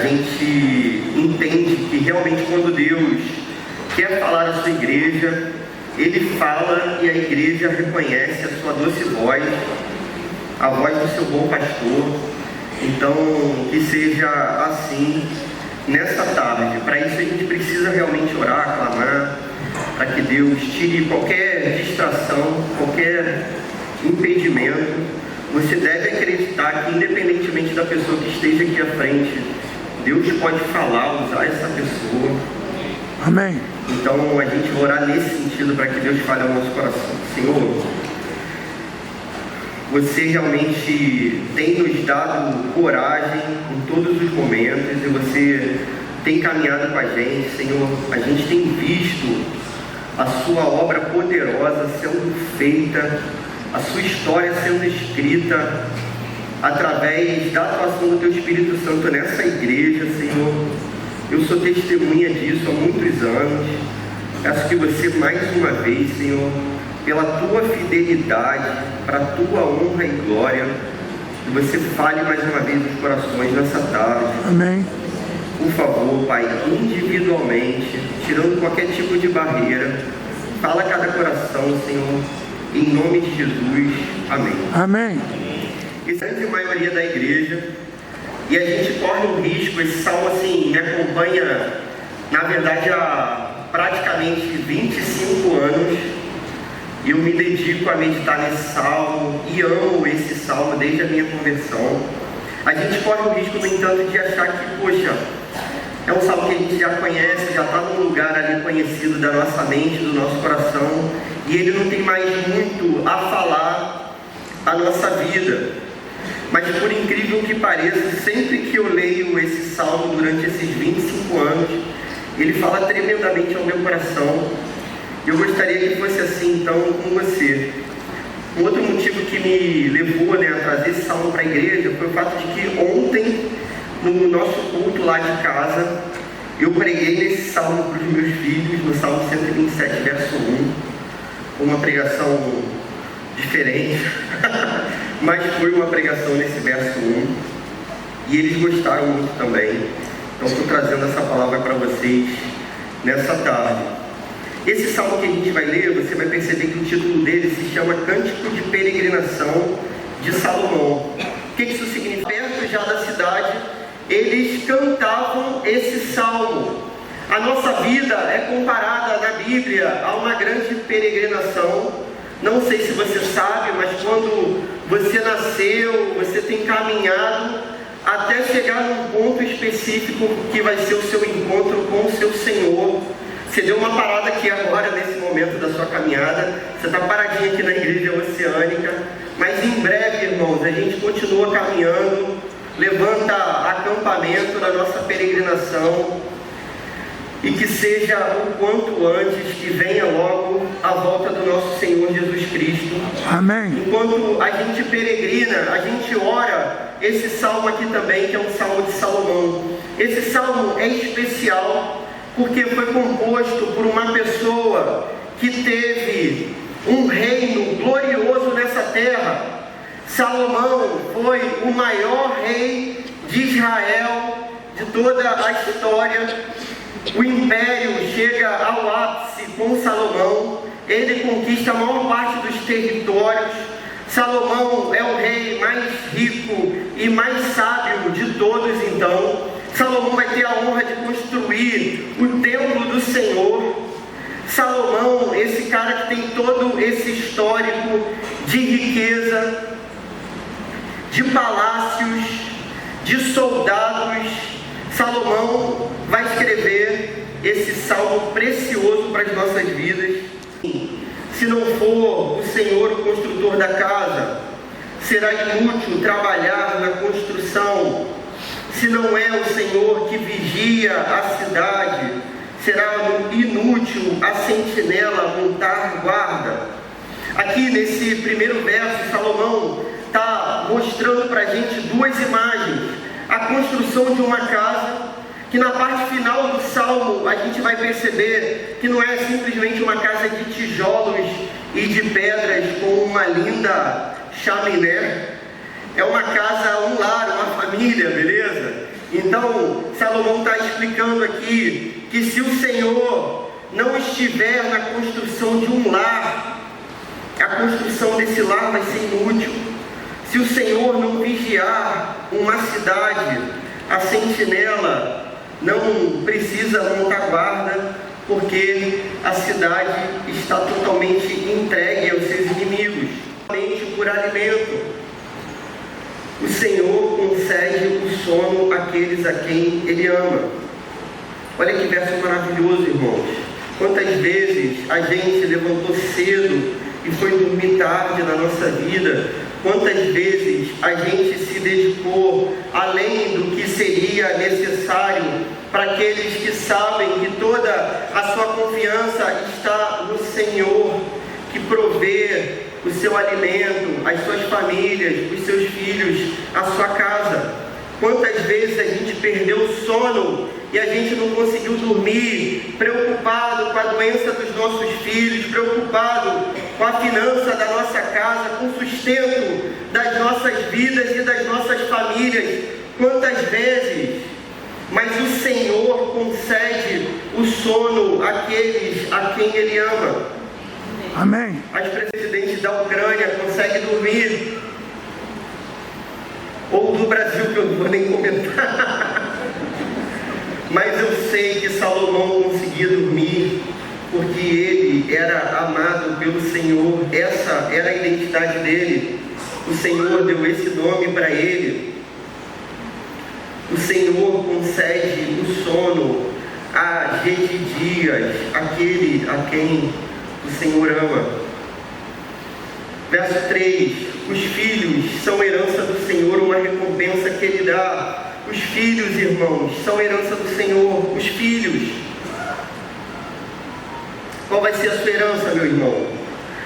gente entende que realmente quando Deus quer falar à sua igreja, Ele fala e a igreja reconhece a sua doce voz, a voz do seu bom pastor. Então, que seja assim nessa tarde. Para isso a gente precisa realmente orar, clamar, para que Deus tire qualquer distração, qualquer impedimento. Você deve acreditar que, independentemente da pessoa que esteja aqui à frente, Deus pode falar, usar essa pessoa. Amém. Então a gente vai orar nesse sentido para que Deus fale ao nosso coração. Senhor, você realmente tem nos dado coragem em todos os momentos e você tem caminhado com a gente, Senhor. A gente tem visto a sua obra poderosa sendo feita, a sua história sendo escrita através da atuação do Teu Espírito Santo nessa igreja, Senhor. Eu sou testemunha disso há muitos anos. Peço que você mais uma vez, Senhor, pela Tua fidelidade, para a Tua honra e glória, que você fale mais uma vez nos corações nessa tarde. Amém. Por favor, Pai, individualmente, tirando qualquer tipo de barreira, fala a cada coração, Senhor, em nome de Jesus. Amém. Amém. Essa é a maioria da igreja, e a gente corre um risco. Esse salmo assim me acompanha, na verdade, há praticamente 25 anos. Eu me dedico a meditar nesse salmo e amo esse salmo desde a minha conversão. A gente corre o risco, no entanto, de achar que, poxa, é um salmo que a gente já conhece, já está num lugar ali conhecido da nossa mente, do nosso coração, e ele não tem mais muito a falar à nossa vida. Mas por incrível que pareça, sempre que eu leio esse salmo durante esses 25 anos, ele fala tremendamente ao meu coração. Eu gostaria que fosse assim então com você. Um outro motivo que me levou a trazer esse salmo para a igreja foi o fato de que ontem, no nosso culto lá de casa, eu preguei nesse salmo para os meus filhos, no Salmo 127, verso 1, uma pregação diferente, mas foi uma pregação nesse verso 1, e eles gostaram muito também. Então estou trazendo essa palavra para vocês nessa tarde. Esse salmo que a gente vai ler, você vai perceber que o título dele se chama Cântico de Peregrinação de Salomão. O que isso significa? Perto já da cidade, eles cantavam esse salmo. A nossa vida é comparada na Bíblia a uma grande peregrinação. Não sei se você sabe, mas quando você nasceu, você tem caminhado até chegar num ponto específico que vai ser o seu encontro com o seu Senhor. Você deu uma parada aqui agora, nesse momento da sua caminhada. Você está paradinho aqui na igreja oceânica. Mas em breve, irmãos, a gente continua caminhando, levanta acampamento na nossa peregrinação. E que seja o quanto antes, que venha logo a volta do nosso Senhor Jesus Cristo. Amém. Enquanto a gente peregrina, a gente ora esse salmo aqui também, que é um salmo de Salomão. Esse salmo é especial porque foi composto por uma pessoa que teve um reino glorioso nessa terra. Salomão foi o maior rei de Israel de toda a história. O império chega ao ápice com Salomão. Ele conquista a maior parte dos territórios. Salomão é o rei mais rico e mais sábio de todos. Então, Salomão vai ter a honra de construir o templo do Senhor. Salomão, esse cara que tem todo esse histórico de riqueza, de palácios, de soldados. Salomão vai escrever esse salmo precioso para as nossas vidas. Se não for o Senhor o construtor da casa, será inútil trabalhar na construção. Se não é o Senhor que vigia a cidade, será inútil a sentinela montar guarda. Aqui nesse primeiro verso, Salomão está mostrando para a gente duas imagens. A construção de uma casa, que na parte final do salmo a gente vai perceber que não é simplesmente uma casa de tijolos e de pedras com uma linda chaminé. É uma casa, um lar, uma família, beleza? Então, Salomão está explicando aqui que se o Senhor não estiver na construção de um lar, a construção desse lar vai ser inútil. Se o Senhor não vigiar uma cidade, a sentinela não precisa montar guarda, porque a cidade está totalmente entregue aos seus inimigos, somente por alimento. O Senhor concede o sono àqueles a quem Ele ama. Olha que verso maravilhoso, irmãos. Quantas vezes a gente levantou cedo e foi dormir tarde na nossa vida? Quantas vezes a gente se dedicou além do que seria necessário para aqueles que sabem que toda a sua confiança está no Senhor, que provê o seu alimento, as suas famílias, os seus filhos, a sua casa. Quantas vezes a gente perdeu o sono e a gente não conseguiu dormir, preocupado com a doença dos nossos filhos, preocupado com a finança da nossa casa, com o sustento das nossas vidas e das nossas famílias. Quantas vezes? Mas o Senhor concede o sono àqueles a quem Ele ama. Amém. As presidentes da Ucrânia conseguem dormir, ou do Brasil, que eu não vou nem comentar. Mas eu sei que Salomão conseguia dormir, porque ele era amado pelo Senhor. Essa era a identidade dele. O Senhor deu esse nome para ele. O Senhor concede o sono a Gedidias, aquele a quem o Senhor ama. Verso 3: os filhos são herança do Senhor, uma recompensa que Ele dá. Os filhos, irmãos, são herança do Senhor. Os filhos. Qual vai ser a sua herança, meu irmão?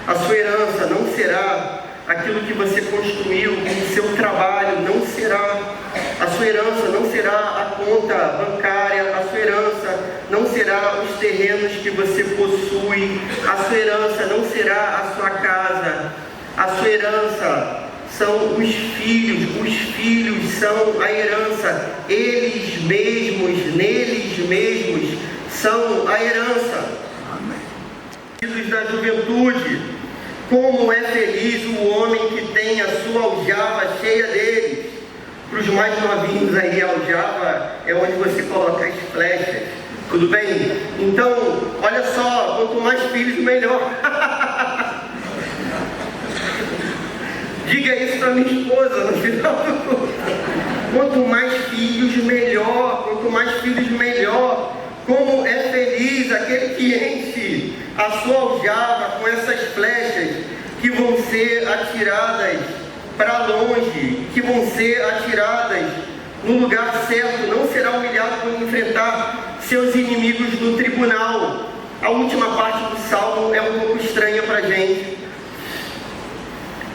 A sua herança não será aquilo que você construiu com o seu trabalho, não será. A sua herança não será a conta bancária, a sua herança não será os terrenos que você possui, a sua herança não será a sua casa, a sua herança são os filhos são a herança, eles mesmos, neles mesmos, são a herança. Filhos da juventude, como é feliz o homem que tem a sua aljava cheia deles. Para os mais novinhos aí, a aljava é onde você coloca as flechas, tudo bem? Então, olha só, quanto mais filhos, melhor. Diga isso para minha esposa no final do culto. Quanto mais filhos, melhor. Quanto mais filhos, melhor. Como é feliz aquele que enche a sua aljava com essas flechas que vão ser atiradas para longe, que vão ser atiradas no lugar certo, não será humilhado por enfrentar seus inimigos no tribunal. A última parte do Salmo é um pouco estranha para a gente.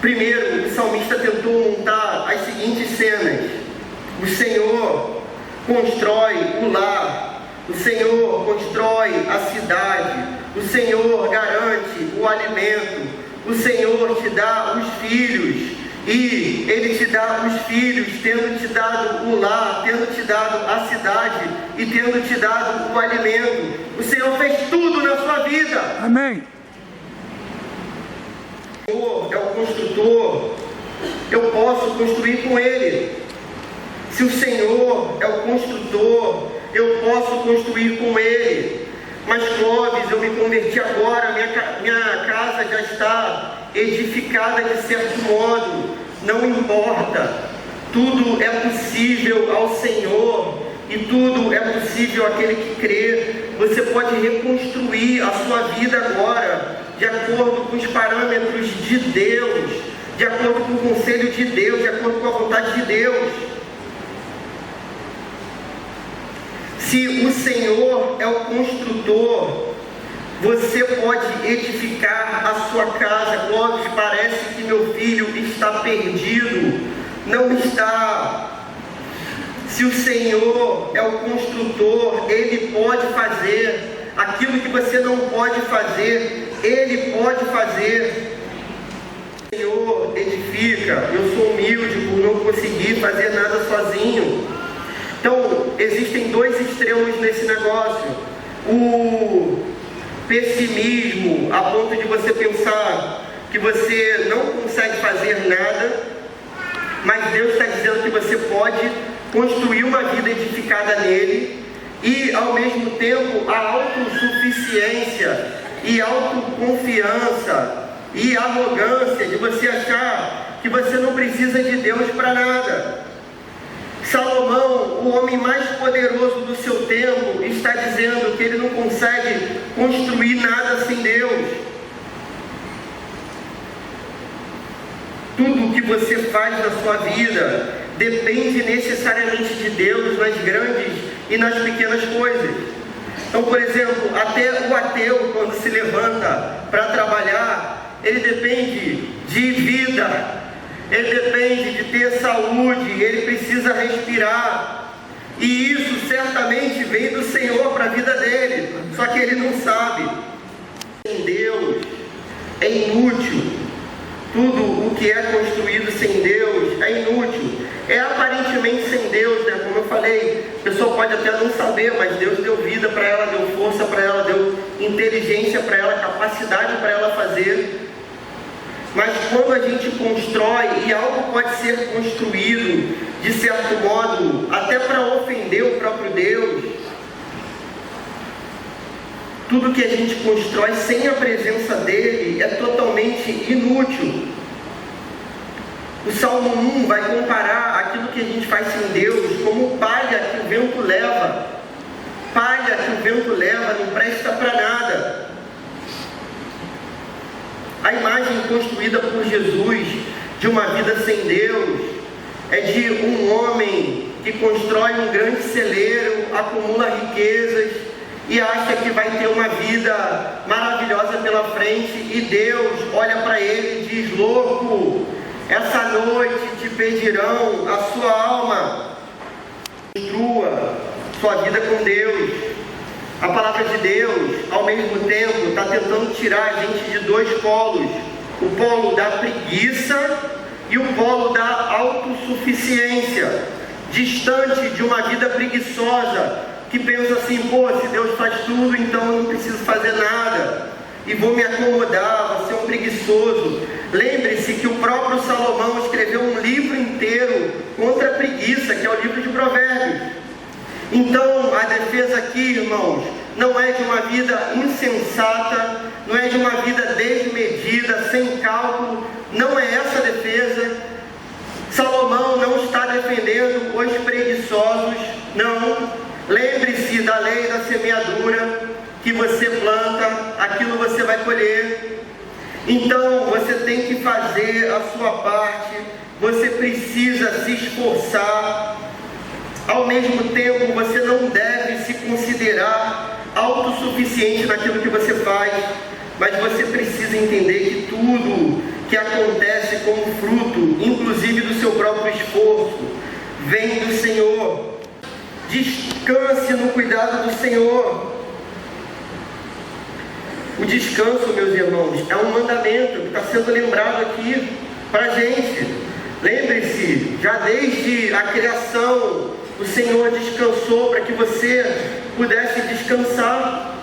Primeiro, o salmista tentou montar as seguintes cenas: o Senhor constrói o lar, o Senhor constrói a cidade, o Senhor garante o alimento, o Senhor te dá os filhos, e Ele te dá os filhos, tendo te dado o lar, tendo te dado a cidade e tendo te dado o alimento. O Senhor fez tudo na sua vida. Amém. O Senhor é o construtor, eu posso construir com Ele. Se o Senhor é o construtor, eu posso construir com Ele. Mas Clóvis, eu me converti agora, minha casa já está edificada de certo modo. Não importa, tudo é possível ao Senhor e tudo é possível àquele que crê. Você pode reconstruir a sua vida agora, de acordo com os parâmetros de Deus, de acordo com o conselho de Deus, de acordo com a vontade de Deus. Se o Senhor é o construtor, você pode edificar a sua casa. Clóvis, parece que meu filho está perdido. Não está. Se o Senhor é o construtor, Ele pode fazer aquilo que você não pode fazer. Ele pode fazer. O Senhor edifica. Eu sou humilde por não conseguir fazer nada sozinho. Então, existem dois extremos nesse negócio. O pessimismo, a ponto de você pensar que você não consegue fazer nada, mas Deus está dizendo que você pode construir uma vida edificada nele, e ao mesmo tempo a autossuficiência e autoconfiança e arrogância de você achar que você não precisa de Deus para nada. Salomão, o homem mais poderoso do seu tempo, está dizendo que ele não consegue construir nada sem Deus. Tudo o que você faz na sua vida depende necessariamente de Deus nas grandes e nas pequenas coisas. Então, por exemplo, até o ateu, quando se levanta para trabalhar, ele depende de vida, ele depende de ter saúde, ele precisa respirar, e isso certamente vem do Senhor para a vida dele, só que ele não sabe. Sem Deus é inútil. Tudo o que é construído sem Deus é inútil. É aparentemente sem Deus, né? Como eu falei, a pessoa pode até não saber, mas Deus deu vida para ela, deu força para ela, deu inteligência para ela, capacidade para ela fazer. Mas quando a gente constrói, e algo pode ser construído, de certo modo, até para ofender o próprio Deus, tudo que a gente constrói sem a presença dele é totalmente inútil. O Salmo 1 vai comparar aquilo que a gente faz sem Deus como palha que o vento leva. Palha que o vento leva não presta para nada. A imagem construída por Jesus de uma vida sem Deus é de um homem que constrói um grande celeiro, acumula riquezas e acha que vai ter uma vida maravilhosa pela frente, e Deus olha para ele e diz: louco, essa noite te pedirão a sua alma. Construa sua vida com Deus. A palavra de Deus, ao mesmo tempo, está tentando tirar a gente de dois polos: o polo da preguiça e o polo da autossuficiência. Distante de uma vida preguiçosa, que pensa assim: pô, se Deus faz tudo, então eu não preciso fazer nada, e vou me acomodar, vou ser um preguiçoso. Lembre-se que o próprio Salomão escreveu um livro inteiro contra a preguiça, que é o livro de Provérbios. Então, a defesa aqui, irmãos, não é de uma vida insensata, não é de uma vida desmedida, sem cálculo, não é essa a defesa. Salomão não está defendendo os preguiçosos, não. Lembre-se da lei da semeadura, que você planta, aquilo você vai colher. Então, você tem que fazer a sua parte, você precisa se esforçar. Ao mesmo tempo, você não deve se considerar autossuficiente naquilo que você faz, mas você precisa entender que tudo que acontece como fruto, inclusive do seu próprio esforço, vem do Senhor. Descanse no cuidado do Senhor. O descanso, meus irmãos, é um mandamento que está sendo lembrado aqui para a gente. Lembre-se, já desde a criação, o Senhor descansou para que você pudesse descansar.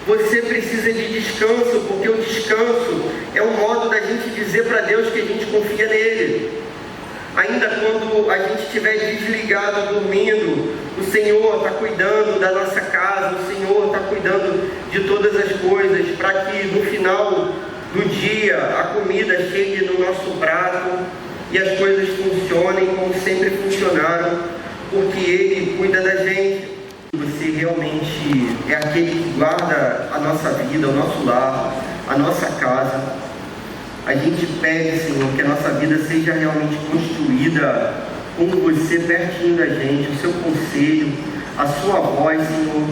Você precisa de descanso, porque o descanso é um modo da gente dizer para Deus que a gente confia nele. Ainda quando a gente estiver desligado, dormindo, o Senhor está cuidando da nossa casa, o Senhor está cuidando de todas as coisas, para que no final do dia a comida chegue no nosso prato e as coisas funcionem como sempre funcionaram, porque Ele cuida da gente. Você realmente é aquele que guarda a nossa vida, o nosso lar, a nossa casa. A gente pede, Senhor, que a nossa vida seja realmente construída com você pertinho da gente, o seu conselho, a sua voz, Senhor.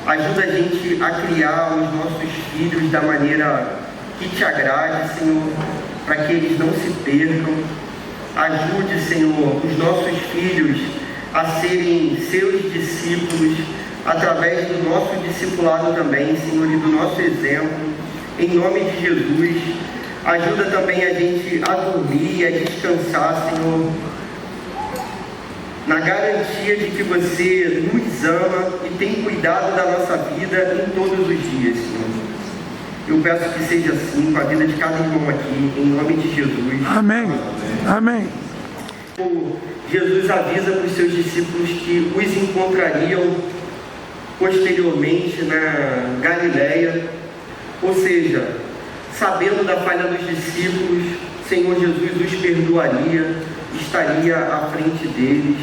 Ajuda a gente a criar os nossos filhos da maneira que te agrade, Senhor, para que eles não se percam. Ajude, Senhor, os nossos filhos a serem seus discípulos através do nosso discipulado também, Senhor, e do nosso exemplo. Em nome de Jesus. Ajuda também a gente a dormir, a descansar, Senhor. na garantia de que você nos ama e tem cuidado da nossa vida em todos os dias, Senhor. Eu peço que seja assim com a vida de cada irmão aqui, em nome de Jesus. Amém. Amém. Jesus avisa para os seus discípulos que os encontrariam posteriormente na Galileia, ou seja, sabendo da falha dos discípulos, Senhor Jesus os perdoaria, estaria à frente deles,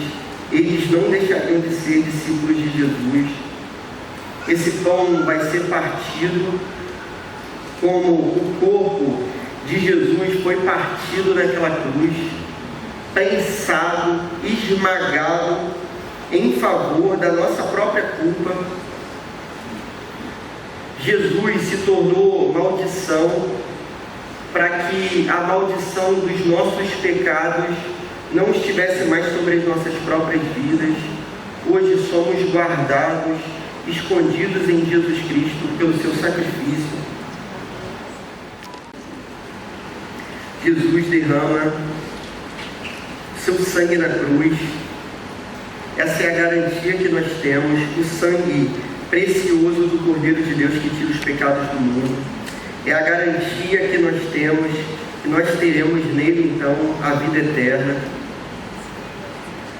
eles não deixariam de ser discípulos de Jesus. Esse pão vai ser partido como o corpo de Jesus foi partido naquela cruz, prensado, esmagado em favor da nossa própria culpa. Jesus se tornou maldição para que a maldição dos nossos pecados não estivesse mais sobre as nossas próprias vidas. Hoje somos guardados, escondidos em Jesus Cristo pelo seu sacrifício. Jesus derrama seu sangue na cruz. Essa é a garantia que nós temos, o sangue precioso do Cordeiro de Deus que tira os pecados do mundo. É a garantia que nós temos, que nós teremos nele então a vida eterna.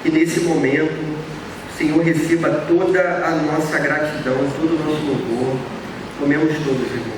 E nesse momento, o Senhor receba toda a nossa gratidão, todo o nosso louvor. Comemos todos, irmãos.